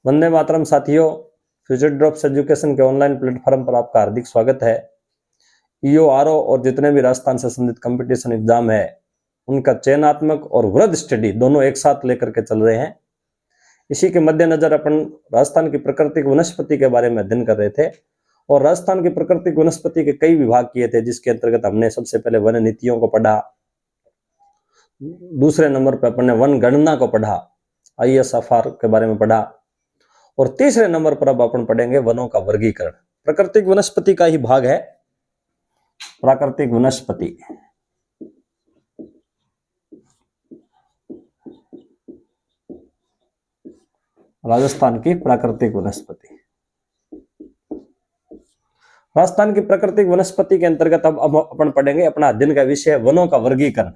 वंदे मातरम साथियों, future drops education के online platform पर आपका हार्दिक स्वागत है। ईओ आरओ और जितने भी राजस्थान से संबंधित कंपटीशन एग्जाम है उनका चयनात्मक और वृहद स्टडी दोनों एक साथ लेकर के चल रहे हैं। इसी के मद्देनजर अपन राजस्थान की प्राकृतिक वनस्पति के बारे में अध्ययन कर रहे थे और राजस्थान की प्राकृतिक वनस्पति के कई विभाग किए थे, जिसके अंतर्गत हमने सबसे पहले वन नीतियों को पढ़ा, दूसरे नंबर पर अपन ने वन गणना को पढ़ा, ISFR के बारे में पढ़ा और तीसरे नंबर पर अब अपन पढ़ेंगे वनों का वर्गीकरण। प्राकृतिक वनस्पति का ही भाग है प्राकृतिक वनस्पति। राजस्थान की प्राकृतिक वनस्पति। राजस्थान की प्राकृतिक वनस्पति के अंतर्गत अब अपन पढ़ेंगे, अपना अध्ययन का विषय है वनों का वर्गीकरण।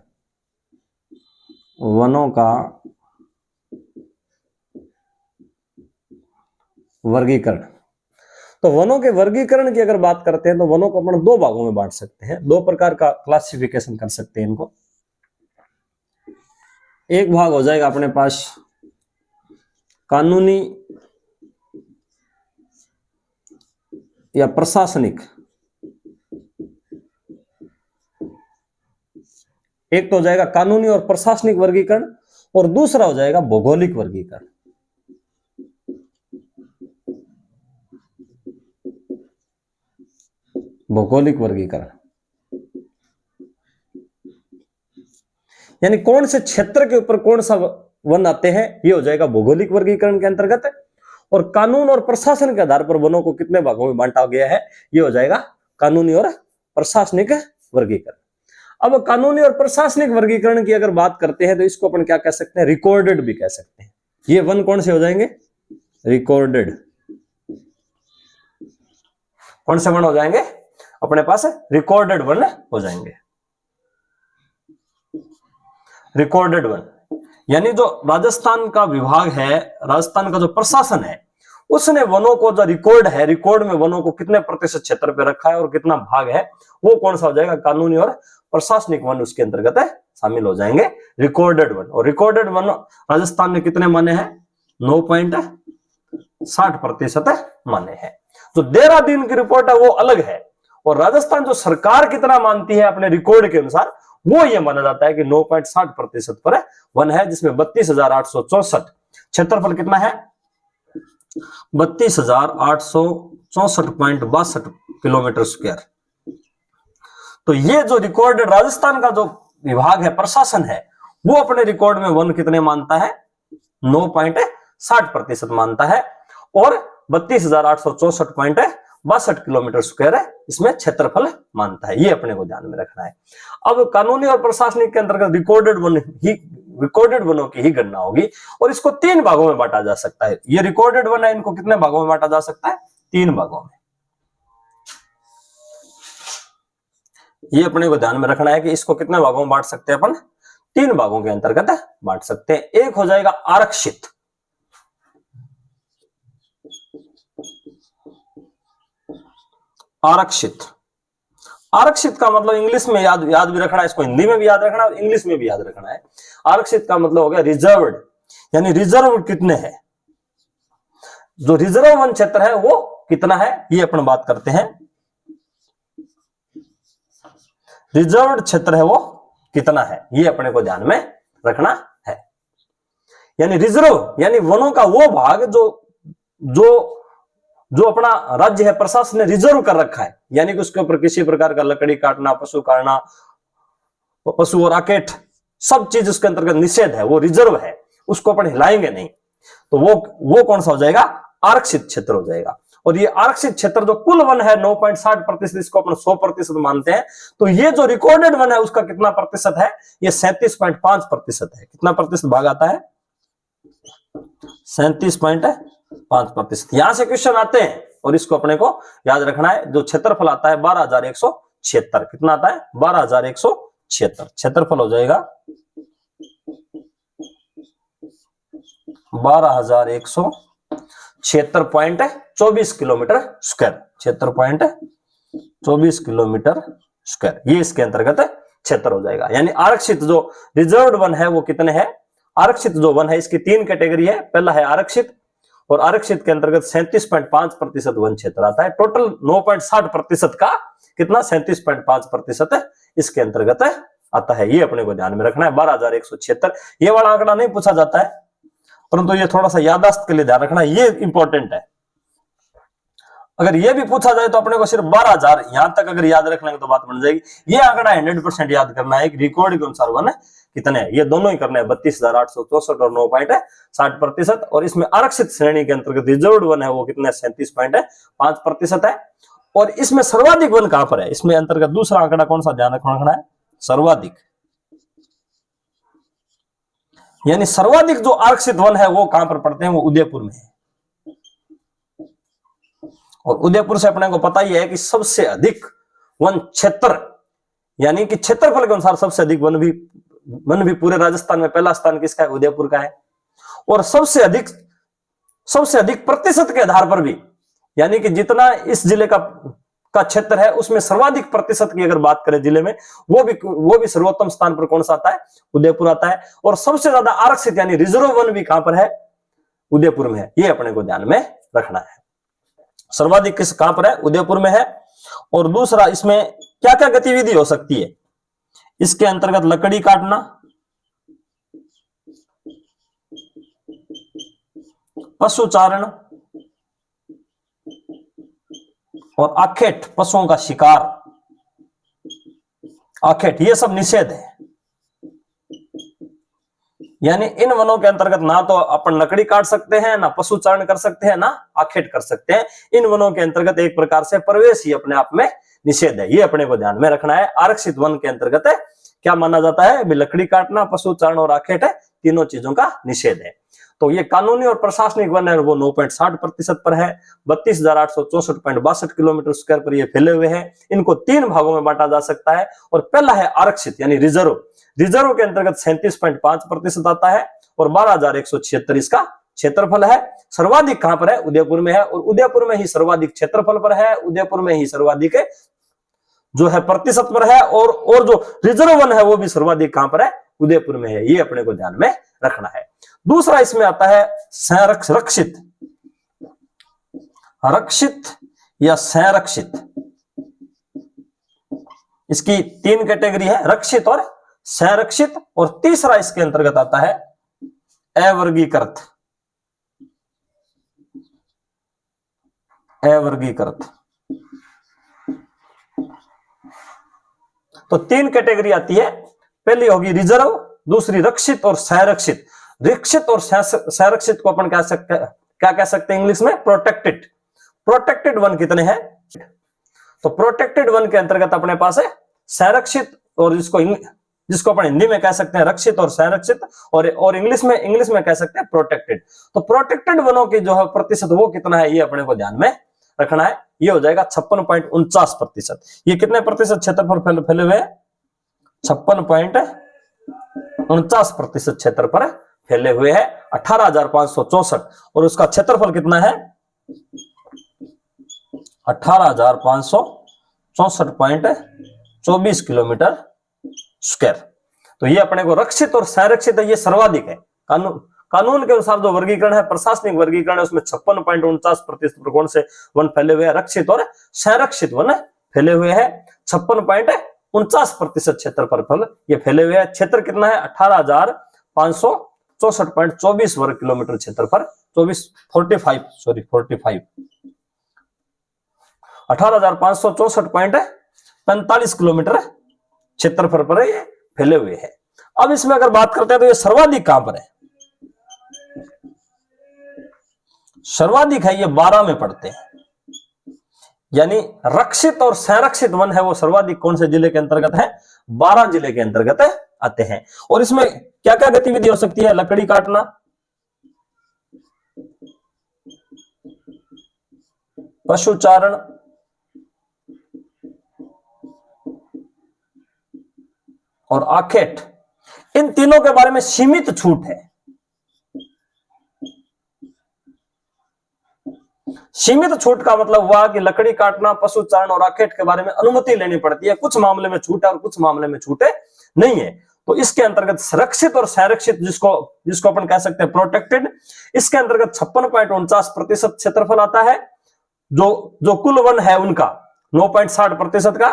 वनों का वर्गीकरण। तो वनों के वर्गीकरण की अगर बात करते हैं तो वनों को अपन दो भागों में बांट सकते हैं, दो प्रकार का क्लासिफिकेशन कर सकते हैं इनको। एक भाग हो जाएगा अपने पास कानूनी या प्रशासनिक, एक तो हो जाएगा कानूनी और प्रशासनिक वर्गीकरण और दूसरा हो जाएगा भौगोलिक वर्गीकरण। भौगोलिक वर्गीकरण यानी कौन से क्षेत्र के ऊपर कौन सा वन आते हैं, ये हो जाएगा भौगोलिक वर्गीकरण के अंतर्गत। और कानून और प्रशासन के आधार पर वनों को कितने भागों में बांटा गया है, ये हो जाएगा कानूनी और प्रशासनिक वर्गीकरण। अब कानूनी और प्रशासनिक वर्गीकरण की अगर बात करते हैं तो इसको अपन क्या कह सकते हैं, रिकॉर्डेड भी कह सकते हैं। ये वन कौन से हो जाएंगे, रिकॉर्डेड। कौन से वन हो जाएंगे अपने पास, रिकॉर्डेड वन हो जाएंगे। रिकॉर्डेड वन यानी जो राजस्थान का विभाग है, राजस्थान का जो प्रशासन है, उसने वनों को जो रिकॉर्ड है, रिकॉर्ड में वनों को कितने प्रतिशत क्षेत्र पे रखा है और कितना भाग है, वो कौन सा हो जाएगा, कानूनी और प्रशासनिक वन उसके अंतर्गत है शामिल हो जाएंगे, रिकॉर्डेड वन। और रिकॉर्डेड वन राजस्थान ने कितने माने हैं, 9.60% माने हैं। जो देहरादून की रिपोर्ट है वो अलग है और राजस्थान जो सरकार कितना मानती है अपने रिकॉर्ड के अनुसार, वो ये माना जाता है कि 9.60% पर वन है, जिसमें 32,864 क्षेत्रफल कितना है, 32,864.62 किलोमीटर स्क्वायर। तो ये जो रिकॉर्डेड राजस्थान का जो विभाग है, प्रशासन है, वो अपने रिकॉर्ड में वन कितने मानता है, 9.60% मानता है और 32,864.62 किलोमीटर स्क्वायर है इसमें क्षेत्रफल मानता है। ये अपने को ध्यान में रखना है। अब कानूनी और प्रशासनिक के अंतर्गत रिकॉर्डेड वनों की ही गणना होगी और इसको 3 भागों में बांटा जा सकता है। ये रिकॉर्डेड वन है, इनको कितने भागों में बांटा जा सकता है, 3 भागों में। ये अपने को ध्यान में रखना है कि इसको कितने भागों में बांट सकते हैं अपन, 3 भागों के अंतर्गत बांट सकते हैं। एक हो जाएगा आरक्षित। आरक्षित, आरक्षित का मतलब इंग्लिश में याद भी रखना है, इसको हिंदी में भी याद रखना है और इंग्लिश में भी याद रखना है। आरक्षित का मतलब हो गया रिजर्व्ड, यानी रिजर्व कितने हैं, जो रिजर्व वन क्षेत्र है वो कितना है, ये अपन बात करते हैं। रिजर्व्ड क्षेत्र है वो कितना है, ये अपने को ध्यान में रखना है। यानी रिजर्व यानी वनों का वो भाग जो अपना राज्य है, प्रशासन ने रिजर्व कर रखा है, यानी कि उसके ऊपर किसी प्रकार का लकड़ी काटना, पशु काटना, पशु और राकेट सब चीज उसके अंतर्गत निषेध है, वो रिजर्व है, उसको अपन हिलाएंगे नहीं। तो वो कौन सा हो जाएगा, आरक्षित क्षेत्र हो जाएगा। और ये आरक्षित क्षेत्र जो कुल वन है 9.60%, इसको अपन 100% मानते हैं। तो ये जो रिकॉर्डेड वन है उसका कितना प्रतिशत है, ये 37.5% है। कितना प्रतिशत भाग आता है, 37.5%। यहां से क्वेश्चन आते हैं और इसको अपने को याद रखना है। जो क्षेत्रफल आता है 12,176, कितना आता है, 12,176 क्षेत्रफल हो जाएगा 12,176.24 किलोमीटर स्क्वायर, 76.24 किलोमीटर स्क्वायर, ये इसके अंतर्गत क्षेत्र हो जाएगा। यानी आरक्षित जो रिजर्व्ड वन है वो कितने हैं, आरक्षित जो वन है इसकी 3 कैटेगरी है। पहला है आरक्षित, और आरक्षित के अंतर्गत 37.5% वन क्षेत्र आता है। टोटल 9.60% का कितना 37.5% इसके अंतर्गत आता है। ये अपने को ध्यान में रखना है। 12,176 ये वाला आंकड़ा नहीं पूछा जाता है, परंतु ये थोड़ा सा याददाश्त के लिए ध्यान रखना, ये इंपॉर्टेंट है। अगर ये भी पूछा जाए तो अपने को सिर्फ 12,000 यहां तक अगर याद रख लेंगे तो बात बन जाएगी। ये आंकड़ा 100% याद करना है। रिकॉर्ड के अनुसार वन कितने है, ये दोनों ही करने हैं, 32,864 और 9.60%। और इसमें आरक्षित श्रेणी के अंतर्गत रिजर्व्ड वन है वो कितने 37.5% है। और इसमें सर्वाधिक वन कहां पर है, इसमें अंतर्गत दूसरा आंकड़ा कौन सा ध्यान रखना है, सर्वाधिक, यानी सर्वाधिक जो आरक्षित वन है वो कहां पर पड़ते हैं, वो उदयपुर में है। और उदयपुर से अपने को पता ही है कि सबसे अधिक वन क्षेत्र, यानी कि क्षेत्रफल के अनुसार सबसे अधिक वन भी पूरे राजस्थान में पहला स्थान किसका है, उदयपुर का है। और सबसे अधिक प्रतिशत के आधार पर भी, यानी कि जितना इस जिले का क्षेत्र है उसमें सर्वाधिक प्रतिशत की अगर बात करें जिले में, वो भी सर्वोत्तम स्थान पर कौन सा आता है, उदयपुर आता है। और सबसे ज्यादा आरक्षित यानी रिजर्व वन भी कहां पर है, उदयपुर में है। ये अपने को ध्यान में रखना है। सर्वाधिक किस कहां पर है, उदयपुर में है। और दूसरा इसमें क्या क्या गतिविधि हो सकती है, इसके अंतर्गत लकड़ी काटना, पशुचारण और आखेट, पशुओं का शिकार, आखेट, ये सब निषेध है। यानी इन वनों के अंतर्गत ना तो अपन लकड़ी काट सकते हैं, ना पशुचारण कर सकते हैं, ना आखेट कर सकते हैं। इन वनों के अंतर्गत एक प्रकार से प्रवेश ही अपने आप में निषेध है। ये अपने को ध्यान में रखना है। आरक्षित वन के अंतर्गत क्या माना जाता है, लकड़ी काटना, पशुचारण और आखेट है, तीनों चीजों का निषेध है। तो ये कानूनी और प्रशासनिक वन है वो 9.60% पर है। 32,864.62 किलोमीटर स्क्वायर पर ये फैले हुए हैं। इनको 3 भागों में बांटा जा सकता है। और पहला है आरक्षित यानी रिजर्व के अंतर्गत 37.5% आता है और 12,176 इसका क्षेत्रफल है। सर्वाधिक कहां पर है, उदयपुर में है। और उदयपुर में ही सर्वाधिक क्षेत्रफल पर है, उदयपुर में ही सर्वाधिक जो है प्रतिशत पर है। और जो रिजर्व वन है वो भी सर्वाधिक कहां पर है, उदयपुर में है। ये अपने को ध्यान में रखना है। दूसरा इसमें आता है रक्षित या संरक्षित। इसकी 3 कैटेगरी है, रक्षित और संरक्षित। और तीसरा इसके अंतर्गत आता है अवर्गीकृत। तो 3 कैटेगरी आती है। पहली होगी रिजर्व, दूसरी रक्षित और संरक्षित। रक्षित और संरक्षित को अपन क्या कह सकते हैं इंग्लिश में, प्रोटेक्टेड वन कितने हैं। तो प्रोटेक्टेड वन के अंतर्गत अपने पास है संरक्षित, और जिसको अपन हिंदी में कह सकते हैं रक्षित और संरक्षित, और इंग्लिश में कह सकते हैं प्रोटेक्टेड। तो प्रोटेक्टेड वनों की जो है प्रतिशत वो कितना है, ये अपने को ध्यान में रखना है। ये हो जाएगा 56.49%। ये कितने प्रतिशत क्षेत्रफल फैले हुए हैं, 56.49% क्षेत्र पर फैले हुए हैं। 18,564 और उसका क्षेत्रफल कितना है, 18,564.24 किलोमीटर स्क्वायर। तो ये अपने को रक्षित और संरक्षित है, ये सर्वाधिक है। कानून के अनुसार जो वर्गीकरण है, प्रशासनिक वर्गीकरण है, उसमें 56.49% पर कौन से वन फैले हुए हैं, रक्षित और संरक्षित वन फैले हुए हैं। 56.49% क्षेत्रफल ये फैले हुए हैं। क्षेत्र कितना है, 18,564.24 वर्ग किलोमीटर क्षेत्रफल, 45 18,564.45 किलोमीटर क्षेत्रफल पर ये फैले हुए हैं। अब इसमें अगर बात करते हैं तो ये सर्वाधिक कहां पर है, सर्वाधिक है ये 12 में पड़ते हैं। यानी रक्षित और संरक्षित वन है वो सर्वाधिक कौन से जिले के अंतर्गत है, 12 जिले के अंतर्गत आते हैं। और इसमें क्या क्या गतिविधि हो सकती है, लकड़ी काटना, पशुचारण, और आखेट। इन तीनों के बारे में सीमित छूट है। सीमित छूट का मतलब हुआ कि लकड़ी काटना, पशुचारण और आखेट के बारे में अनुमति लेनी पड़ती है। कुछ मामले में छूट है और कुछ मामले में छूट नहीं है। तो इसके अंतर्गत संरक्षित और संरक्षित, जिसको अपन कह सकते हैं प्रोटेक्टेड, इसके अंतर्गत 56.49% क्षेत्रफल आता है, जो कुल वन है उनका 9.60% का,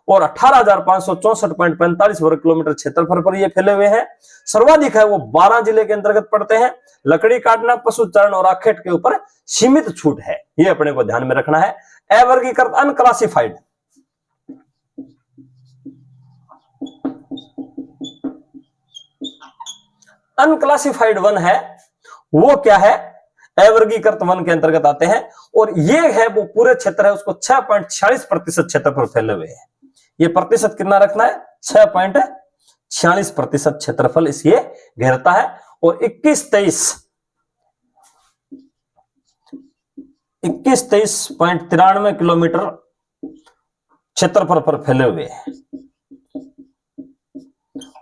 और 18,564.45 वर्ग किलोमीटर क्षेत्रफल पर ये फैले हुए हैं। सर्वाधिक है वो 12 जिले के अंतर्गत पड़ते हैं। लकड़ी काटना, पशु चारण और आखेट के ऊपर सीमित छूट है, ये अपने को ध्यान में रखना है। अवर्गीकृत अनक्लासिफाइड, अनक्लासिफाइड वन है वो क्या है, अवर्गीकृत वन के अंतर्गत आते हैं, और ये है वो पूरे क्षेत्र है उसको 6.46% क्षेत्रफल फैले हुए हैं। ये प्रतिशत कितना रखना है, 6.46% क्षेत्रफल इस ये घेरता है, और 21-23.93 किलोमीटर क्षेत्रफल पर फैले हुए हैं।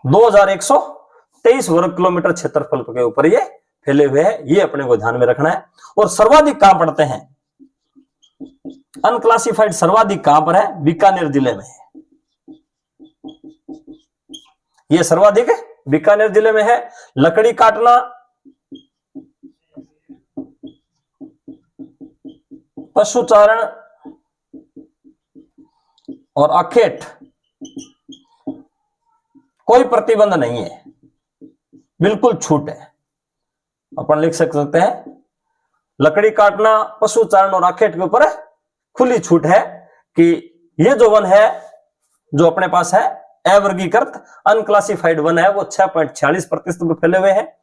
2123 वर्ग किलोमीटर क्षेत्रफल के ऊपर ये फैले हुए हैं, ये अपने को ध्यान में रखना है। और सर्वाधिक कहां पड़ते हैं, अनक्लासिफाइड सर्वाधिक कहां पर है, बीकानेर जिले में है। ये सर्वाधिक बीकानेर जिले में है। लकड़ी काटना, पशुचारण और आखेट कोई प्रतिबंध नहीं है, बिल्कुल छूट है। अपन लिख सकते हैं लकड़ी काटना, पशुचारण और आखेट के ऊपर खुली छूट है कि ये जो वन है जो अपने पास है अवर्गीकृत अनक्लासिफाइड वन है वो 6.46% पर फैले हुए हैं,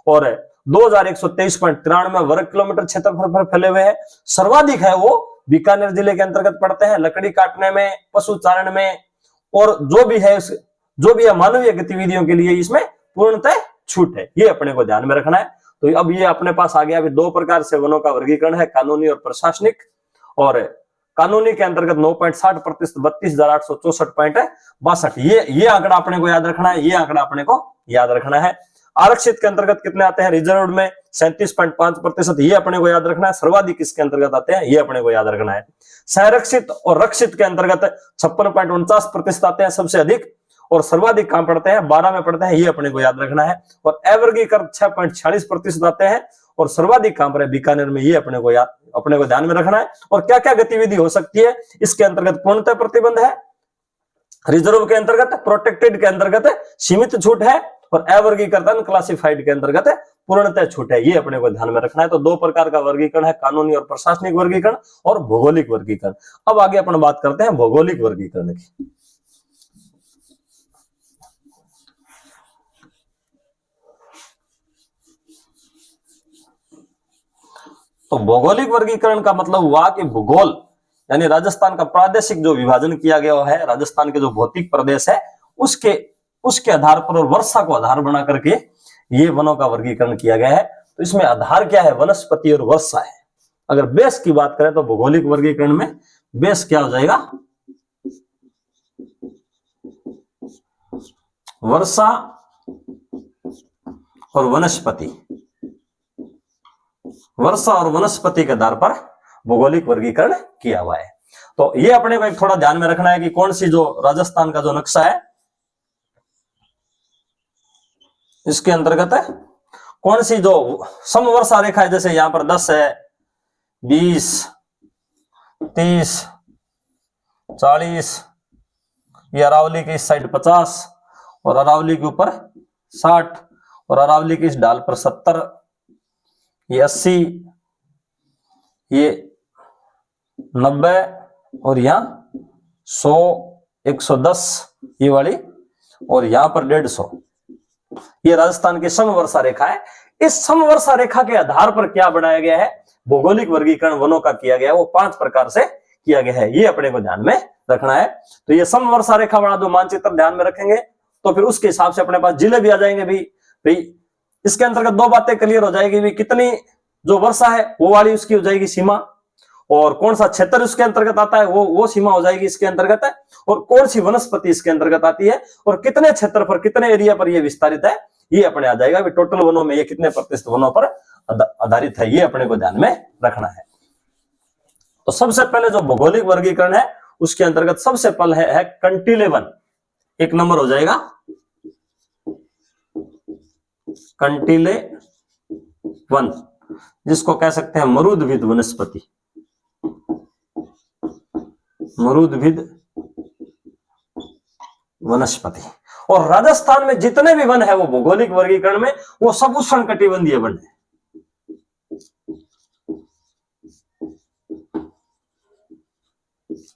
और 2123.93 वर्ग किलोमीटर क्षेत्रफल पर फैले हुए हैं। सर्वाधिक है वो बीकानेर जिले के अंतर्गत पड़ते हैं। लकड़ी काटने में, पशुचारण में, और जो भी है मानवीय गतिविधियों के लिए इसमें पूर्णतः छूट है, ये अपने को ध्यान में रखना है। तो अब ये अपने पास आ गया, अभी दो प्रकार से वनों का वर्गीकरण है, कानूनी और प्रशासनिक। और कानूनी के अंतर्गत 9.60%, 32,864.62, ये आंकड़ा अपने को याद रखना है, ये आंकड़ा अपने को याद रखना है। आरक्षित के अंतर्गत कितने आते हैं, रिजर्व में 37.5%, ये अपने को याद रखना है। सर्वाधिक इसके अंतर्गत आते हैं, ये अपने को याद रखना है। संरक्षित और रक्षित के अंतर्गत 56.49% आते हैं सबसे अधिक, और सर्वाधिक कहां पड़ते हैं, 12 में पड़ते हैं, ये अपने को याद रखना है। और अवर्गीकृत 6.46% आते हैं, और सर्वाधिक कहां पर है, बीकानेर में, ये अपने को ध्यान में रखना है। और क्या क्या गतिविधि हो सकती है इसके अंतर्गत, पूर्णतः प्रतिबंध है, रिजर्व के अंतर्गत, प्रोटेक्टेड के अंतर्गत सीमित छूट है, और अवर्गीकृत अनक्लासिफाइड के अंतर्गत पूर्णतः छूट है, ये अपने को ध्यान में रखना है। तो दो प्रकार का वर्गीकरण है, कानूनी और प्रशासनिक वर्गीकरण और भौगोलिक वर्गीकरण। अब आगे अपन बात करते हैं भौगोलिक वर्गीकरण की। तो भौगोलिक वर्गीकरण का मतलब हुआ कि भूगोल यानी राजस्थान का प्रादेशिक जो विभाजन किया गया है, राजस्थान के जो भौतिक प्रदेश है उसके आधार पर और वर्षा को आधार बना करके ये वनों का वर्गीकरण किया गया है। तो इसमें आधार क्या है, वनस्पति और वर्षा है। अगर बेस की बात करें तो भौगोलिक वर्गीकरण में बेस क्या हो जाएगा, वर्षा और वनस्पति। वर्षा और वनस्पति के आधार पर भौगोलिक वर्गीकरण किया हुआ है। तो ये अपने को एक थोड़ा ध्यान में रखना है कि कौन सी जो राजस्थान का जो नक्शा है इसके अंतर्गत है कौन सी जो समवर्षा रेखा है, जैसे यहां पर 10 है, 20, 30, 40, ये अरावली की इस साइड 50, और अरावली के ऊपर 60, और अरावली की इस ढाल पर 70, ये 80, ये 90, और यहाँ 100, 110 ये वाली, और यहां पर 150। ये राजस्थान की समवर्षा रेखा है। इस समवर्षा रेखा के आधार पर क्या बनाया गया है, भौगोलिक वर्गीकरण वनों का किया गया है, वो 5 प्रकार से किया गया है, ये अपने को ध्यान में रखना है। तो ये समवर्षा रेखा वाला जो मानचित्र ध्यान में रखेंगे तो फिर उसके हिसाब से अपने पास जिले भी आ जाएंगे भाई इसके अंतर्गत 2 बातें क्लियर हो जाएगी भी, कितनी जो वर्षा है वो वाली उसकी हो जाएगी सीमा, और कौन सा क्षेत्र उसके अंतर्गत आता है वो सीमा हो जाएगी इसके अंतर्गत है, और कौन सी वनस्पति इसके अंतर्गत आती है, और कितने क्षेत्र पर कितने एरिया पर ये विस्तारित है, ये अपने आ जाएगा। टोटल वनों में ये कितने प्रतिशत वनों पर आधारित है, ये अपने को ध्यान में रखना है। तो सबसे पहले जो भौगोलिक वर्गीकरण है उसके अंतर्गत सबसे पहले है कंटीले वन, 1 नंबर हो जाएगा कंटीले वन, जिसको कह सकते हैं मरुदभिद वनस्पति, मरुदभिद वनस्पति। और राजस्थान में जितने भी वन है वो भौगोलिक वर्गीकरण में वो सब उष्णकटिबंधीय वन है।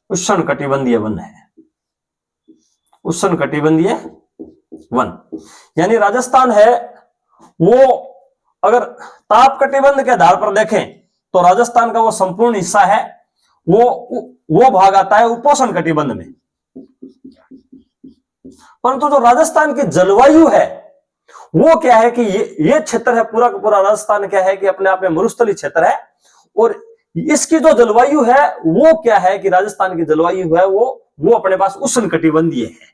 उष्णकटिबंधीय वन है, उष्णकटिबंधीय वन। यानी राजस्थान है वो, अगर ताप कटिबंध के आधार पर देखें तो राजस्थान का वो संपूर्ण हिस्सा है वो भाग आता है उपोष्ण कटिबंध में। परंतु जो राजस्थान की जलवायु है वो क्या है कि ये क्षेत्र है पूरा का पूरा राजस्थान क्या है कि अपने आप में मरुस्थलीय क्षेत्र है। और इसकी जो जलवायु है वो क्या है कि राजस्थान की जलवायु है वो अपने पास उष्णकटिबंधीय है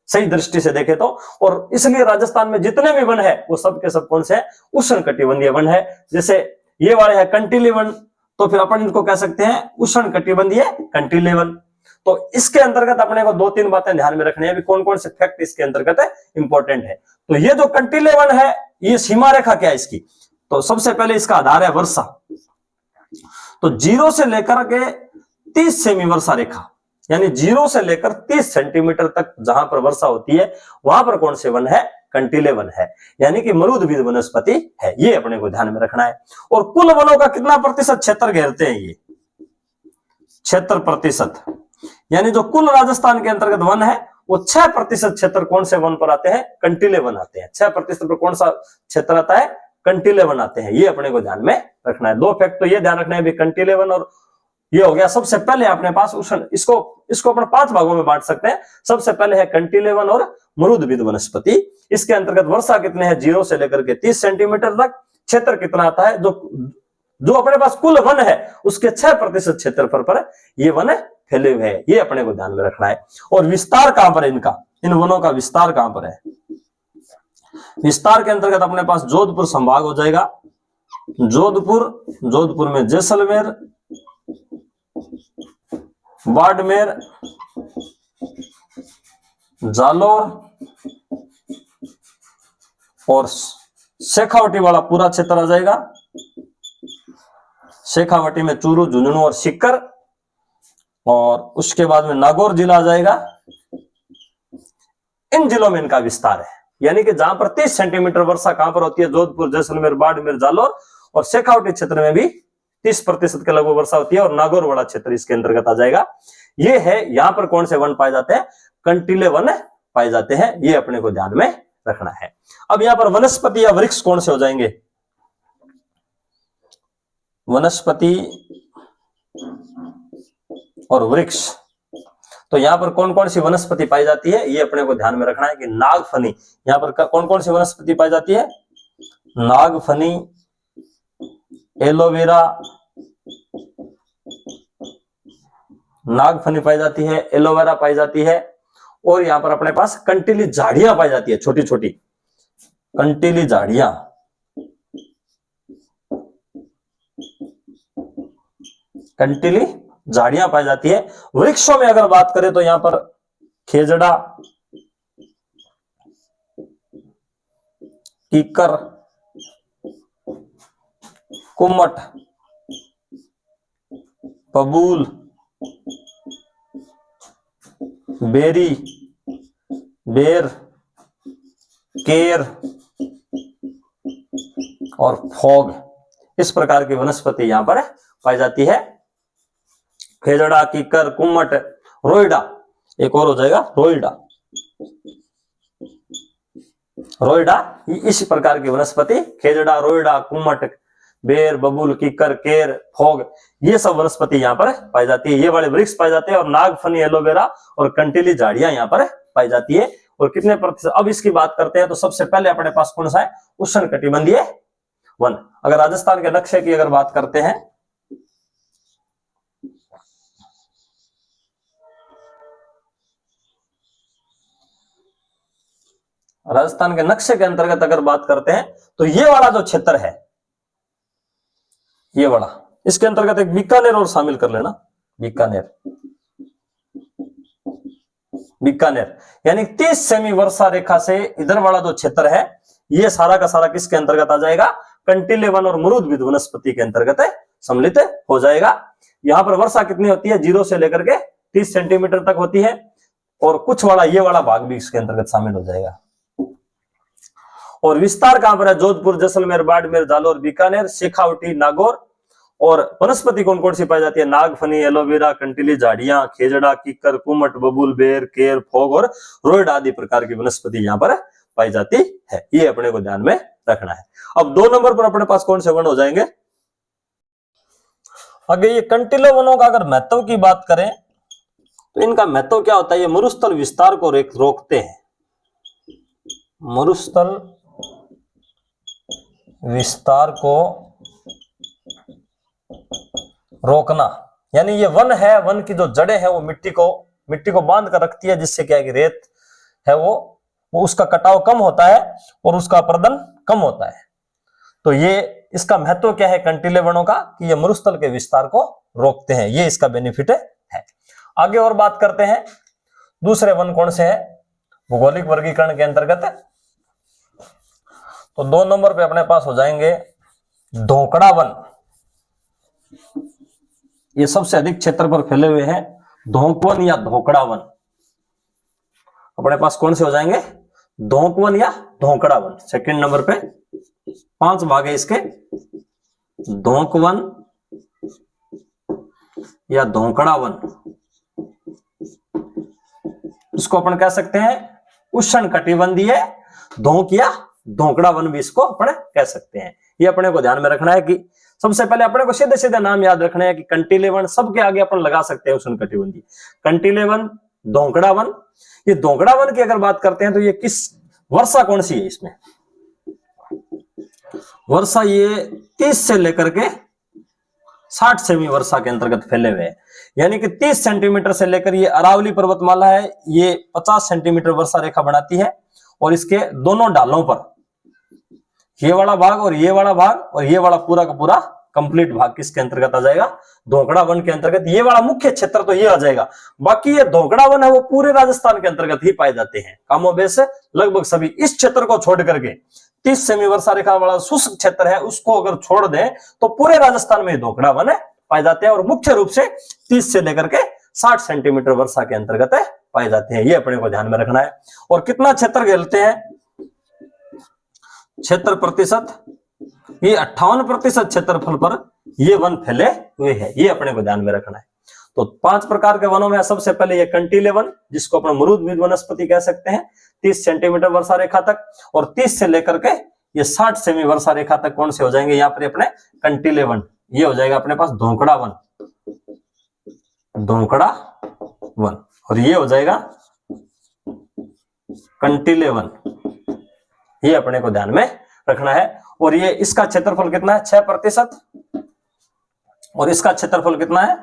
सही दृष्टि से देखे तो। और इसलिए राजस्थान में जितने भी वन है वो सब के सब कौन से उष्णकटिबंधीय वन है। जैसे ये वाले है कंटीले वन, तो फिर अपन इनको कह सकते हैं उष्णकटिबंधीय कंटीले वन। तो इसके अंतर्गत अपने को 2-3 बातें ध्यान में रखनी है, अभी कौन कौन से फैक्ट इसके अंतर्गत है इंपॉर्टेंट है। तो ये जो कंटीले वन है ये सीमा रेखा क्या है इसकी, तो सबसे पहले इसका आधार है वर्षा। तो 0 से लेकर के 30 सेमी वर्षा रेखा, यानी 0 से लेकर 30 सेंटीमीटर तक जहां पर वर्षा होती है वहां पर कौन से वन है, कंटीले वन है, यानी कि मरुदभिद वनस्पति है। ये अपने को ध्यान में रखना है। और कुल वनों का कितना प्रतिशत क्षेत्र घेरते हैं ये, 76%। यानी जो कुल राजस्थान के अंतर्गत वन है वो 6% क्षेत्र कौन से वन पर आते हैं, कंटीले वन आते हैं। 6% पर कौन सा क्षेत्र आता है, कंटीले वन आते हैं। ये अपने को ध्यान में रखना है। 2 फैक्ट तो ये ध्यान रखना है भी, कंटीले वन और ये हो गया सबसे पहले अपने पास उष्ण, इसको अपन 5 भागों में बांट सकते हैं। सबसे पहले है कंटीले वन और मरुदभिद वनस्पति। इसके अंतर्गत वर्षा कितने हैं, 0 से लेकर के 30 सेंटीमीटर तक। क्षेत्र कितना आता है, जो अपने पास कुल वन है उसके 6% क्षेत्रफल पर ये वन फैले हुए हैं। ये अपने को ध्यान में रखना है। और विस्तार कहां पर है इनका, इन वनों का विस्तार कहां पर है, विस्तार के अंतर्गत अपने पास जोधपुर संभाग हो जाएगा। जोधपुर में जैसलमेर, बाड़मेर, जालोर और शेखावटी वाला पूरा क्षेत्र आ जाएगा। शेखावटी में चूरू, झुंझुनू और सीकर, और उसके बाद में नागौर जिला आ जाएगा। इन जिलों में इनका विस्तार है। यानी कि जहां पर 30 सेंटीमीटर वर्षा कहां पर होती है, जोधपुर, जैसलमेर, बाड़मेर, जालोर और शेखावटी क्षेत्र में भी 30% के लगभग वर्षा होती है। और नागौर वाला क्षेत्र इसके अंतर्गत आ जाएगा। ये है, यहां पर कौन से वन पाए जाते हैं, कंटीले वन पाए जाते हैं। ये अपने को ध्यान में रखना है। अब यहां पर वनस्पति या वृक्ष कौन से हो जाएंगे, वनस्पति और वृक्ष। तो यहां पर कौन कौन सी वनस्पति पाई जाती है, ये अपने को ध्यान में रखना है कि नागफनी, यहां पर कौन कौन सी वनस्पति पाई जाती है, नागफनी, एलोवेरा, नागफनी पाई जाती है, एलोवेरा पाई जाती है। और यहां पर अपने पास कंटीली झाड़ियां पाई जाती है, छोटी छोटी कंटीली झाड़ियां। कंटीली झाड़ियां पाई जाती है। वृक्षों में अगर बात करें तो यहां पर खेजड़ा, कीकर, कुम्मट, बबूल, बेरी, बेर, केर और फोग, इस प्रकार की वनस्पति यहां पर पाई जाती है। खेजड़ा, कीकर, कुम्मट, रोइडा, एक और हो जाएगा रोइडा, रोइडा, इस प्रकार की वनस्पति खेजड़ा, रोइडा, कुम्मट, बेर, बबूल, कीकर, केर, फोग, ये सब वनस्पति यहाँ पर पाई जाती है। ये वाले वृक्ष पाए जाते हैं। और नागफनी, एलोवेरा और कंटीली झाड़ियां यहाँ पर पाई जाती है। और कितने प्रतिशत, अब इसकी बात करते हैं तो सबसे पहले अपने पास कौन सा है, उष्णकटिबंधीय वन। अगर राजस्थान के नक्शे की अगर बात करते हैं, राजस्थान के नक्शे के अंतर्गत अगर बात करते हैं तो ये वाला जो क्षेत्र है, ये वाला, इसके अंतर्गत एक बीकानेर और शामिल कर लेना। बीकानेर, बीकानेर यानी 30 सेमी वर्षा रेखा से इधर वाला जो क्षेत्र है ये सारा का सारा किसके अंतर्गत आ जाएगा, कंटिलेवन और मरुद्भिद वनस्पति के अंतर्गत सम्मिलित हो जाएगा। यहाँ पर वर्षा कितनी होती है, 0 से लेकर के 30 सेंटीमीटर तक होती है, और कुछ वाला ये वाला भाग भी इसके अंतर्गत शामिल हो जाएगा। और विस्तार कहां पर है, जोधपुर, जैसलमेर, बाड़मेर, जालोर, बीकानेर, शेखावटी, नागौर। और वनस्पति कौन कौन सी पाई जाती है, नागफनी, एलोवेरा, कंटीली झाड़ियां, खेजड़ा, कीकर, कुमट, बबूल, बेर, केर, फोग और रोइड आदि प्रकार की वनस्पति यहाँ पर पाई जाती है। ये अपने को ध्यान में रखना है। अब 2 नंबर पर अपने पास कौन से वन हो जाएंगे, आगे ये कंटीलो वनों का अगर महत्व की बात करें तो इनका महत्व क्या होता है, ये मरुस्थल विस्तार को रोकते हैं। मरुस्थल विस्तार को रोकना, यानी ये वन है, वन की जो जड़ें हैं वो मिट्टी को बांध कर रखती है, जिससे क्या है कि रेत है वो उसका कटाव कम होता है और उसका प्रदन कम होता है। तो ये इसका महत्व क्या है कंटीले वनों का, कि ये मरुस्थल के विस्तार को रोकते हैं, ये इसका बेनिफिट है। आगे और बात करते हैं दूसरे वन कौन से हैं भौगोलिक वर्गीकरण के अंतर्गत। तो 2 नंबर पे अपने पास हो जाएंगे धोकड़ा वन। ये सबसे अधिक क्षेत्र पर फैले हुए हैं, धोंक वन या धोकड़ा वन। अपने पास कौन से हो जाएंगे, धोंक वन या धोकड़ा वन। सेकंड नंबर पे 5 भाग है इसके, धोंक वन या धोकड़ा वन। इसको अपन कह सकते हैं उष्ण कटिबंधीय धोंक या धोकड़ा वन भी इसको अपन कह सकते हैं। ये अपने को ध्यान में रखना है कि सबसे पहले अपने को सीधे सीधे नाम याद रखना है कि कंटीले वन, सबके आगे अपन लगा सकते हैं उष्ण कटिबंधीय, कंटीले वन, धोकड़ा वन। ये धोकड़ा वन की अगर बात करते हैं तो ये किस वर्षा कौन सी है, इसमें वर्षा ये 30 से लेकर के 60 सेमी वर्षा के अंतर्गत फैले हुए हैं। यानी कि 30 सेंटीमीटर से लेकर ये अरावली पर्वतमाला है, ये 50 सेंटीमीटर वर्षा रेखा बनाती है, और इसके दोनों ढालों पर ये वाला भाग और ये वाला भाग और ये वाला पूरा का पूरा कंप्लीट भाग किसके अंतर्गत आ जाएगा, धोकड़ा वन के अंतर्गत। ये वाला मुख्य क्षेत्र तो ये आ जाएगा। बाकी ये धोकड़ा वन है वो पूरे राजस्थान के अंतर्गत ही पाए जाते हैं, कामोबेश लगभग सभी। इस क्षेत्र को छोड़ करके 30 सेमी वर्षा रेखा वाला शुष्क क्षेत्र है, उसको अगर छोड़ दें तो पूरे राजस्थान में धोकड़ा वन पाए जाते हैं, और मुख्य रूप से 30 से लेकर के 60 सेंटीमीटर वर्षा के अंतर्गत पाए जाते हैं। ये अपने को ध्यान में रखना है। और कितना क्षेत्र घेरते हैं, क्षेत्र प्रतिशत, ये 58% क्षेत्रफल पर ये वन फैले हुए हैं। ये अपने को ध्यान में रखना है। तो 5 प्रकार के वनों में सबसे पहले ये कंटीले वन, जिसको अपना मरुद्भिद वनस्पति कह सकते हैं, 30 सेंटीमीटर वर्षा रेखा तक, और 30 से लेकर के ये 60 सेमी वर्षा रेखा तक कौन से हो जाएंगे यहाँ पर अपने कंटीले वन। ये हो जाएगा अपने पास धोकड़ा वन, धोकड़ा वन, और ये हो जाएगा कंटीले वन। ये अपने को ध्यान में रखना है। और ये इसका क्षेत्रफल कितना है, 6%, और इसका क्षेत्रफल कितना है,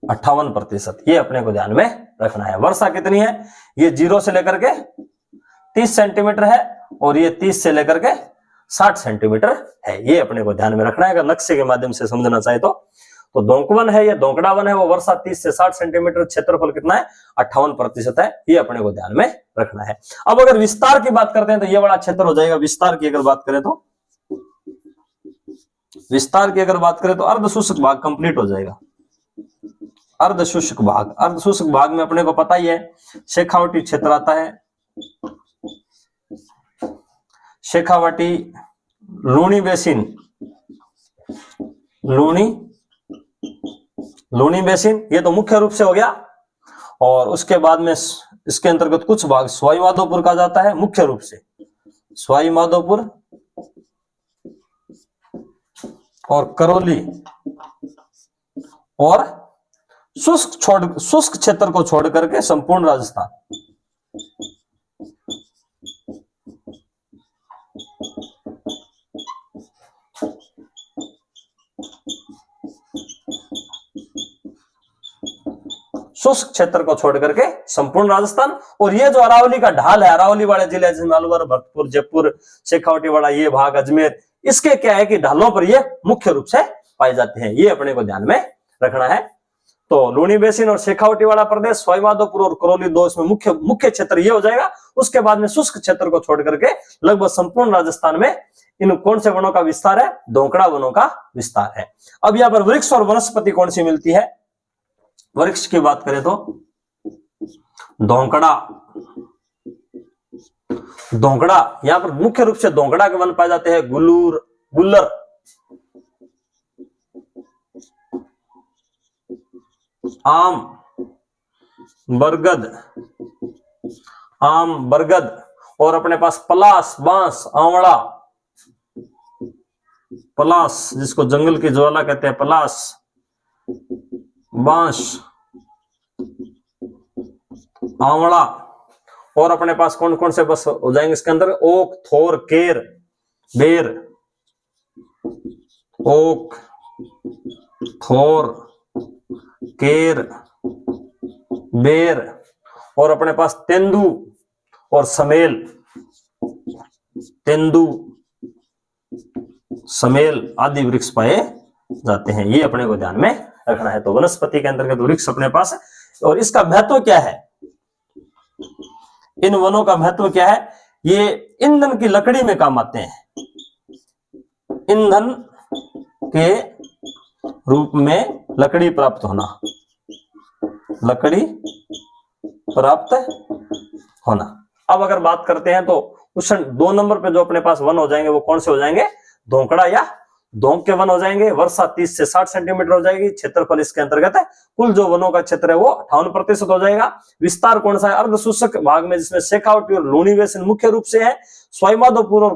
58%। ये अपने को ध्यान में रखना है। वर्षा कितनी है, ये 0 से लेकर के 30 सेंटीमीटर है, और ये 30 से लेकर के 60 सेंटीमीटर है। ये अपने को ध्यान में रखना है। अगर नक्शे के माध्यम से समझना चाहे तो धोंक वन है, ये धोकड़ा वन है, वो वर्षा 30 से 60 सेंटीमीटर, क्षेत्रफल कितना है, 58% है। ये अपने को ध्यान में रखना है। अब अगर विस्तार की बात करते हैं तो ये वाला क्षेत्र हो जाएगा। विस्तार की अगर बात करें तो अर्ध शुष्क भाग कंप्लीट हो जाएगा। अर्ध शुष्क भाग, अर्ध शुष्क भाग में अपने को पता ही है शेखावटी क्षेत्र आता है, शेखावटी, लूणी बेसिन, लूणी बेसिन, ये तो मुख्य रूप से हो गया। और उसके बाद में इसके अंतर्गत कुछ भाग सवाई माधोपुर का जाता है, मुख्य रूप से सवाई माधोपुर और करौली, और शुष्क क्षेत्र को छोड़ करके संपूर्ण राजस्थान। शुष्क क्षेत्र को छोड़ करके संपूर्ण राजस्थान। और ये जो अरावली का ढाल है, अरावली वाले जिले जैसे अलवर, भरतपुर, जयपुर, शेखावटी वाला ये भाग, अजमेर, इसके क्या है कि ढालों पर ये मुख्य रूप से पाए जाते हैं। ये अपने को ध्यान में रखना है। तो लूणी बेसिन और शेखावटी वाला प्रदेश, सवाईमाधोपुर और करौली दो इसमें मुख्य क्षेत्र ये हो जाएगा। उसके बाद में शुष्क क्षेत्र को छोड़ करके लगभग संपूर्ण राजस्थान में इन कौन से वनों का विस्तार है? धोकड़ा वनों का विस्तार है। अब यहाँ पर वृक्ष और वनस्पति कौन सी मिलती है? वृक्ष की बात करें तो धोकड़ा, धोकड़ा, यहां पर मुख्य रूप से धोकड़ा के वन पाए जाते हैं। गुल्लर, आम, बरगद और अपने पास पलास, बांस, आंवला, पलास जिसको जंगल की ज्वाला कहते हैं, पलास, बांस, आंवला और अपने पास कौन कौन से बस हो जाएंगे इसके अंदर? ओक, थोर, केर, बेर, ओक, थोर, केर, बेर और अपने पास तेंदू और समेल, तेंदू, समेल आदि वृक्ष पाए जाते हैं। ये अपने को ध्यान में रखना है। तो वनस्पति के अंतर्गत वृक्ष अपने पास है। और इसका महत्व क्या है? इन वनों का महत्व क्या है? ये ईंधन की लकड़ी में काम आते हैं। ईंधन के रूप में लकड़ी प्राप्त होना, लकड़ी प्राप्त होना। अब अगर बात करते हैं तो उस 2 नंबर पे जो अपने पास वन हो जाएंगे वो कौन से हो जाएंगे? धोकड़ा या धोंक के वन हो जाएंगे। वर्षा 30 से 60 सेंटीमीटर हो जाएगी। क्षेत्रफल इसके अंतर्गत है। कुल जो वनों का क्षेत्र है वो 58% हो जाएगा। विस्तार कौन सा है? अर्ध शुष्क भाग में, जिसमें शेखावटी और लूणी बेसिन मुख्य रूप से है। सवाईमाधोपुर और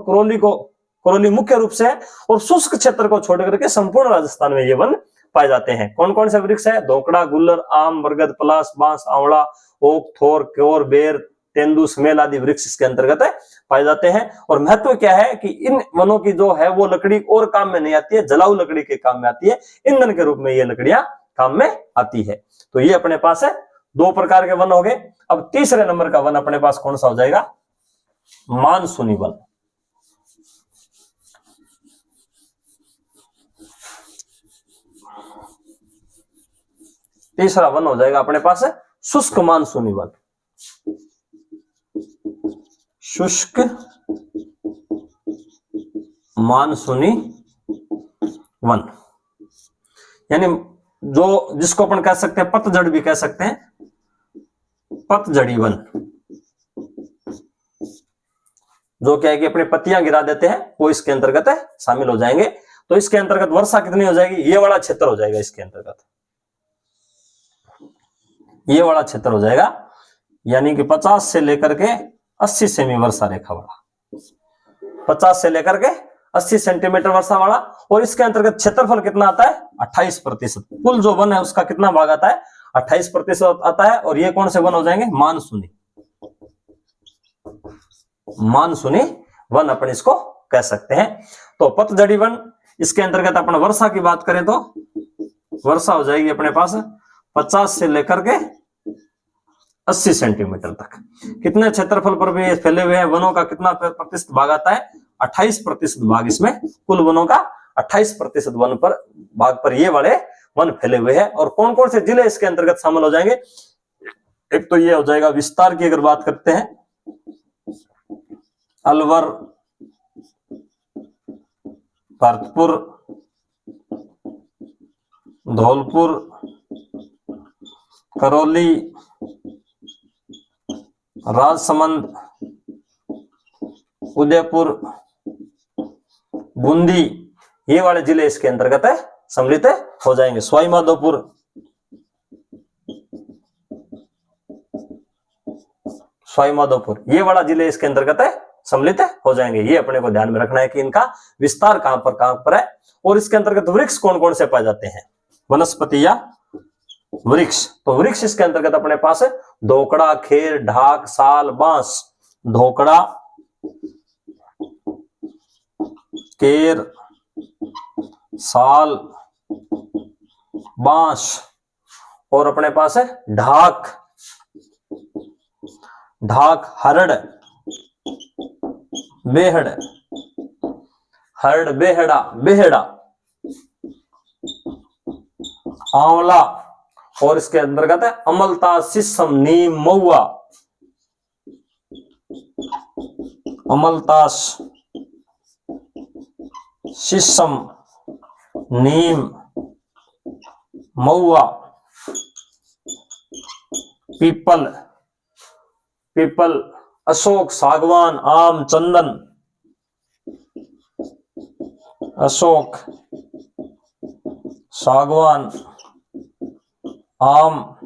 करौली मुख्य रूप से है। और शुष्क क्षेत्र को छोड़ करके संपूर्ण राजस्थान में ये वन पाए जाते हैं। कौन कौन से वृक्ष है? धोकड़ा, गुल्लर, आम, बरगद, पलास, बांस, आंवला, ओक, थोर, केर, बेर, तेंदू, समेल आदि वृक्ष इसके अंतर्गत पाए जाते हैं। और महत्व क्या है कि इन वनों की जो है वो लकड़ी और काम में नहीं आती है, जलाऊ लकड़ी के काम में आती है। ईंधन के रूप में ये लकड़ियां काम में आती है। तो ये अपने पास है 2 प्रकार के वन हो गए। अब तीसरे नंबर का वन अपने पास कौन सा हो जाएगा? मानसूनी वन। तीसरा वन हो जाएगा अपने पास है शुष्क मानसूनी वन। शुष्क मानसूनी वन यानी जो जिसको अपन कह सकते हैं पतझड़ भी कह सकते हैं, पतझड़ी वन, जो क्या है कि अपने पत्तियां गिरा देते हैं, वो इसके अंतर्गत है शामिल हो जाएंगे। तो इसके अंतर्गत वर्षा कितनी हो जाएगी? ये वाला क्षेत्र हो जाएगा इसके अंतर्गत, ये वाला क्षेत्र हो जाएगा। यानी कि 50 से लेकर के 80 सेमी वर्षा रेखा वाला, 50 से लेकर के 80 सेंटीमीटर वर्षा वाला। और इसके अंतर्गत क्षेत्रफल कितना आता है? 28%। कुल जो वन है उसका कितना भाग आता है? 28% आता है। और ये कौन से वन हो जाएंगे? मानसूनी, मानसूनी वन अपन इसको कह सकते हैं। तो पतझड़ी वन, इसके अंतर्गत अपन वर्षा की बात करें तो वर्षा हो जाएगी अपने पास 50 से लेकर के 80 सेंटीमीटर तक। कितने क्षेत्रफल पर भी फैले हुए हैं वनों का कितना प्रतिशत भाग आता है? 28% भाग इसमें, कुल वनों का 28% वन पर भाग पर ये वाले वन फैले हुए हैं। और कौन कौन से जिले इसके अंतर्गत शामिल हो जाएंगे? एक तो ये हो जाएगा, विस्तार की अगर बात करते हैं, अलवर, भरतपुर, धौलपुर, करौली, राजसमंद, उदयपुर, बूंदी, ये वाले जिले इसके अंतर्गत है सम्मिलित हो जाएंगे। सवाईमाधोपुर, ये वाला जिले इसके अंतर्गत है सम्मिलित हो जाएंगे। ये अपने को ध्यान में रखना है कि इनका विस्तार कहां पर है। और इसके अंतर्गत वृक्ष कौन कौन से पाए जाते हैं? वनस्पति या वृक्ष। तो वृक्ष इसके अंतर्गत अपने पास है धोकड़ा, खेर, ढाक, साल, बांस। धोकड़ा, केर, साल, बांस और अपने पास है ढाक, हरड़, बेहड़, बेहड़ा, आंवला और इसके अंतर्गत है अमलता, शीशम, नीम, महुआ, अमलतास, शीशम, नीम, महुआ, पीपल, अशोक, सागवान, आम, चंदन, अशोक, सागवान, आम,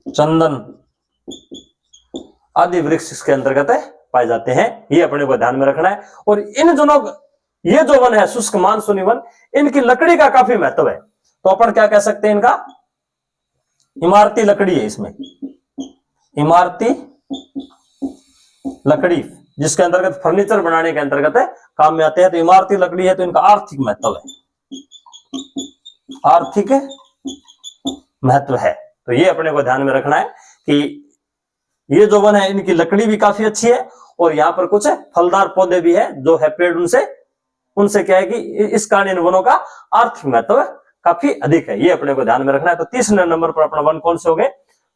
चंदन आदि वृक्ष इसके अंतर्गत पाए जाते हैं। ये अपने को ध्यान में रखना है। और इन दोनों, ये जो वन है शुष्क मानसूनी वन, इनकी लकड़ी का काफी महत्व है। तो अपन क्या कह सकते हैं, इनका इमारती लकड़ी है, इसमें इमारती लकड़ी जिसके अंतर्गत फर्नीचर बनाने के अंतर्गत काम में आते हैं। तो इमारती लकड़ी है तो इनका आर्थिक महत्व है, आर्थिक महत्व है। तो ये अपने को ध्यान में रखना है कि ये जो वन है इनकी लकड़ी भी काफी अच्छी है और यहाँ पर कुछ फलदार पौधे भी है जो है पेड़, उनसे क्या है कि इस कारण इन वनों का आर्थिक महत्व काफी अधिक है। ये अपने को ध्यान में रखना है। तो तीसरे नंबर पर अपना वन कौन से हो गए,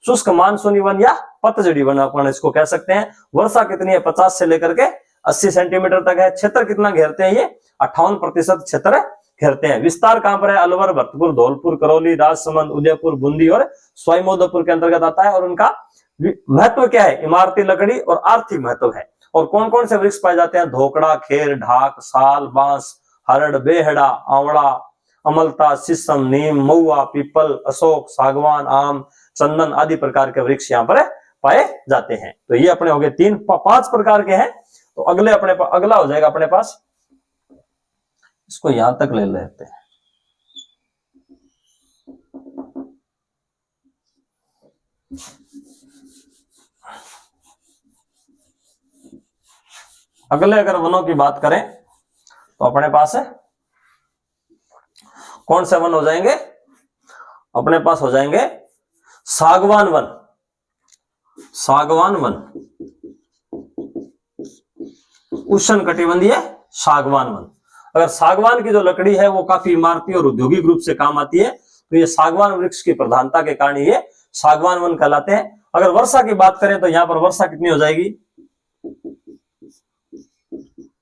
शुष्क मानसूनी वन या पतझड़ी वन अपन इसको कह सकते हैं। वर्षा कितनी है, 50 से लेकर के 80 सेंटीमीटर तक है। क्षेत्र कितना घेरते हैं, ये 58% क्षेत्र घेरते हैं। विस्तार कहां पर है, अलवर, भरतपुर, धौलपुर, करौली, राजसमंद, उदयपुर, बूंदी और स्वयंमोदपुर के अंतर्गत आता है। और उनका महत्व क्या है, इमारती लकड़ी और आर्थिक महत्व है। और कौन कौन से वृक्ष पाए जाते हैं, धोकड़ा, खेर, ढाक, साल, बांस, हरड़, बेहड़ा, आंवला, अमलता, शीशम, नीम, महुआ, पीपल, अशोक, सागवान, आम, चंदन आदि प्रकार के वृक्ष यहाँ पर पाए जाते हैं। तो ये अपने हो गए 5 प्रकार के हैं। तो अगले अगला हो जाएगा अपने पास, इसको यहां तक ले लेते हैं। अगले अगर वनों की बात करें तो अपने पास है कौन से वन हो जाएंगे, अपने पास हो जाएंगे सागवान वन। सागवान वन, उष्णकटिबंधीय सागवान वन। अगर सागवान की जो लकड़ी है वो काफी इमारती और औद्योगिक रूप से काम आती है, तो ये सागवान वृक्ष की प्रधानता के कारण ये सागवान वन कहलाते हैं। अगर वर्षा की बात करें तो यहाँ पर वर्षा कितनी हो जाएगी,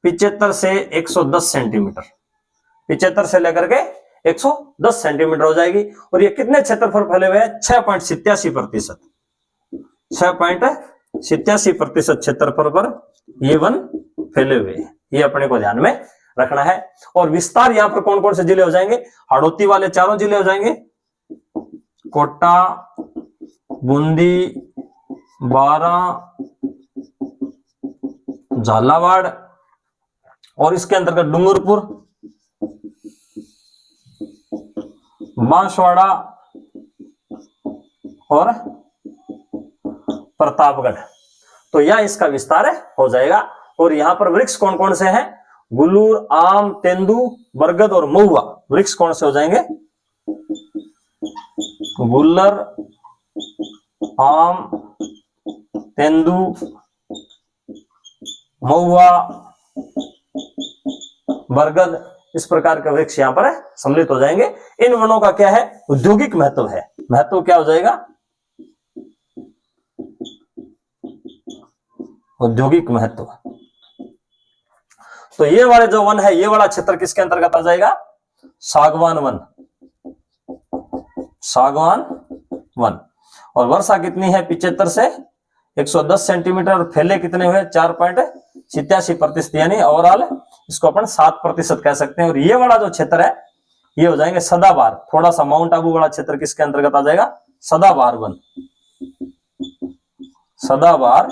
75 से 110 सेंटीमीटर, 75 से लेकर के 110 सेंटीमीटर हो जाएगी। और ये कितने क्षेत्रफल फैले हुए हैं, 6.87%, 6.87% क्षेत्रफल पर ये वन फैले हुए हैं। ये अपने को ध्यान में रखना है। और विस्तार यहाँ पर कौन कौन से जिले हो जाएंगे, हाड़ौती वाले 4 जिले हो जाएंगे, कोटा, बूंदी, बारा, झालावाड़ और इसके अंतर्गत डूंगरपुर, बांसवाड़ा और प्रतापगढ़। तो यह इसका विस्तार हो जाएगा। और यहां पर वृक्ष कौन कौन से हैं, गुलूर, आम, तेंदू, बरगद और महुआ वृक्ष कौन से हो जाएंगे, गुल्लर, आम, तेंदू, महुआ, बरगद, इस प्रकार के वृक्ष यहाँ पर सम्मिलित हो जाएंगे। इन वनों का क्या है, औद्योगिक महत्व है। महत्व क्या हो जाएगा, औद्योगिक महत्व। तो ये वाले जो वन है, ये वाला क्षेत्र किसके अंतर्गत आ जाएगा, सागवान वन, सागवान वन। और वर्षा कितनी है, 75 से 110 सेंटीमीटर। और फैले कितने हुए, 4.87%, यानी ओवरऑल इसको अपन 7% कह सकते हैं। और ये वाला जो क्षेत्र है ये हो जाएंगे सदाबहार। थोड़ा सा माउंट आबू वाला क्षेत्र किसके अंतर्गत आ जाएगा, सदाबहार वन, सदाबहार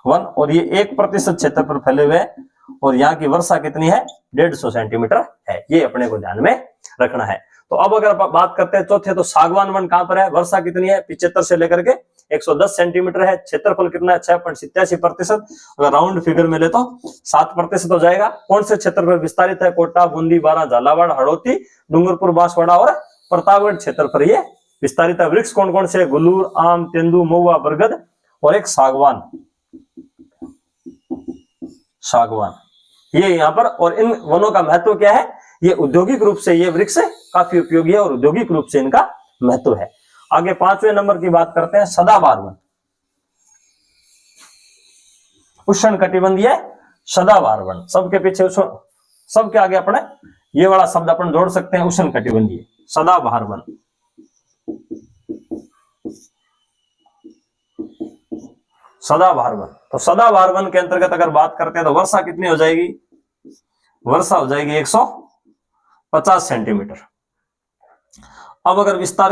वन। और ये 1% क्षेत्र पर फैले हुए हैं। और यहाँ की वर्षा कितनी है, 150 सेंटीमीटर है। ये अपने को ध्यान में रखना है। तो अब अगर बात करते हैं चौथे, तो सागवान वन कहां पर है, वर्षा कितनी है, 75 से लेकर के 110 सेंटीमीटर है। क्षेत्रफल कितना है, 6.87%। अगर राउंड फिगर में ले तो 7% हो जाएगा। कौन से क्षेत्र पर विस्तारित है, कोटा, बूंदी, बारा, झालावाड़, हड़ौती, डूंगरपुर, बांसवाड़ा और प्रतापगढ़ क्षेत्र पर ये विस्तारित है। वृक्ष कौन कौन से, गुलूर, आम, तेंदू, महुआ, बरगद और एक सागवान, सागवान, ये यहाँ पर। और इन वनों का महत्व क्या है, ये औद्योगिक रूप से ये वृक्ष काफी उपयोगी है और औद्योगिक रूप से इनका महत्व है। आगे 5वें नंबर की बात करते हैं, सदाबहार वन। उष्णकटिबंधीय सदाबहार वन, सबके पीछे सबके आगे अपने ये वाला शब्द अपन जोड़ सकते हैं, उष्णकटिबंधीय सदाबहार वन। सदाबहार वन, तो सदाबहार वन के अंतर्गत अगर बात करते हैं तो वर्षा कितनी हो जाएगी, वर्षा हो जाएगी 150 सेंटीमीटर। अब अगर विस्तार,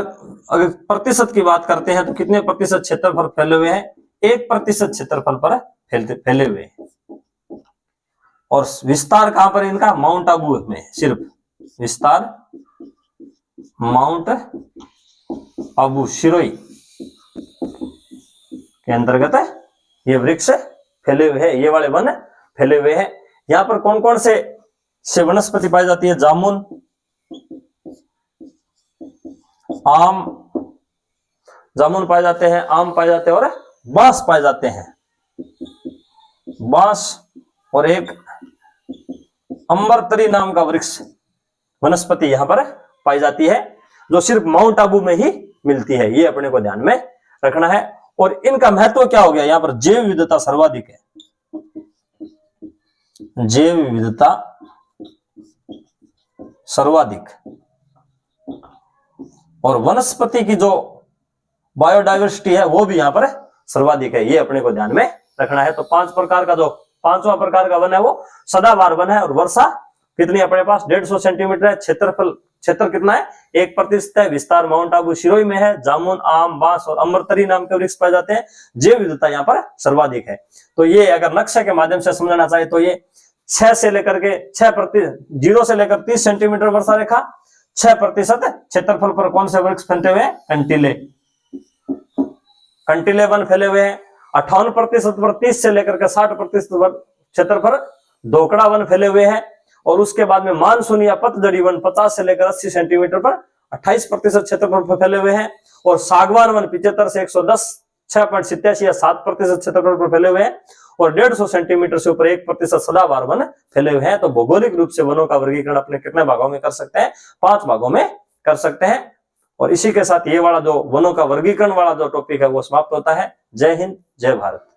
अगर प्रतिशत की बात करते हैं तो कितने प्रतिशत क्षेत्रफल फैले हुए हैं, 1% क्षेत्रफल पर फैले हुए हैं। और विस्तार कहां पर इनका, माउंट आबू में, सिर्फ विस्तार माउंट आबू सिरोही के अंतर्गत ये वृक्ष फैले हुए हैं, ये वाले वन फैले हुए हैं। यहां पर कौन कौन से वनस्पति पाई जाती है, जामुन, आम, जामुन पाए जाते हैं, आम पाए जाते हैं और बांस पाए जाते हैं। बांस और एक अम्बरतरी नाम का वृक्ष वनस्पति यहां पर पाई जाती है, जो सिर्फ माउंट आबू में ही मिलती है, ये अपने को ध्यान में रखना है। और इनका महत्व क्या हो गया, यहां पर जैव विविधता सर्वाधिक है, जैव विविधता सर्वाधिक, और वनस्पति की जो बायोडाइवर्सिटी है वो भी यहां पर सर्वाधिक है, ये अपने को ध्यान में रखना है। तो 5 प्रकार का, जो 5वां प्रकार का वन है वो सदाबहार वन है। और वर्षा कितनी अपने पास, 150 सेंटीमीटर है। क्षेत्र कितना है, 1% है। विस्तार माउंट आबू सिरोही में है। जामुन, आम, बांस और अम्बरतरी नाम के वृक्ष पाए जाते हैं। जैव विविधता यहाँ पर सर्वाधिक है। तो ये अगर नक्शे के माध्यम से समझना चाहे तो ये 6 से लेकर के 0 से लेकर 30 सेंटीमीटर वर्षा रेखा, 6% क्षेत्रफल पर कौन से वृक्ष फैले हुए हैं, कंटीले वन फैले हुए हैं। 58% पर 30 से लेकर के 60% क्षेत्रफल ढोकड़ा वन फैले हुए हैं। और उसके बाद में मानसून या पतझड़ी वन 50 से लेकर 80 सेंटीमीटर पर 28% क्षेत्रफल पर फैले हुए हैं। और सागवान वन 75 से 110 6.87 या 7% क्षेत्रफल पर फैले हुए हैं। और 150 सेंटीमीटर से ऊपर 1% सदाबहार वन फैले हुए हैं। तो भौगोलिक रूप से वनों का वर्गीकरण अपने कितने भागों में कर सकते हैं, 5 भागों में कर सकते हैं। और इसी के साथ ये वाला जो वनों का वर्गीकरण वाला जो टॉपिक है वो समाप्त होता है। जय हिंद, जय भारत।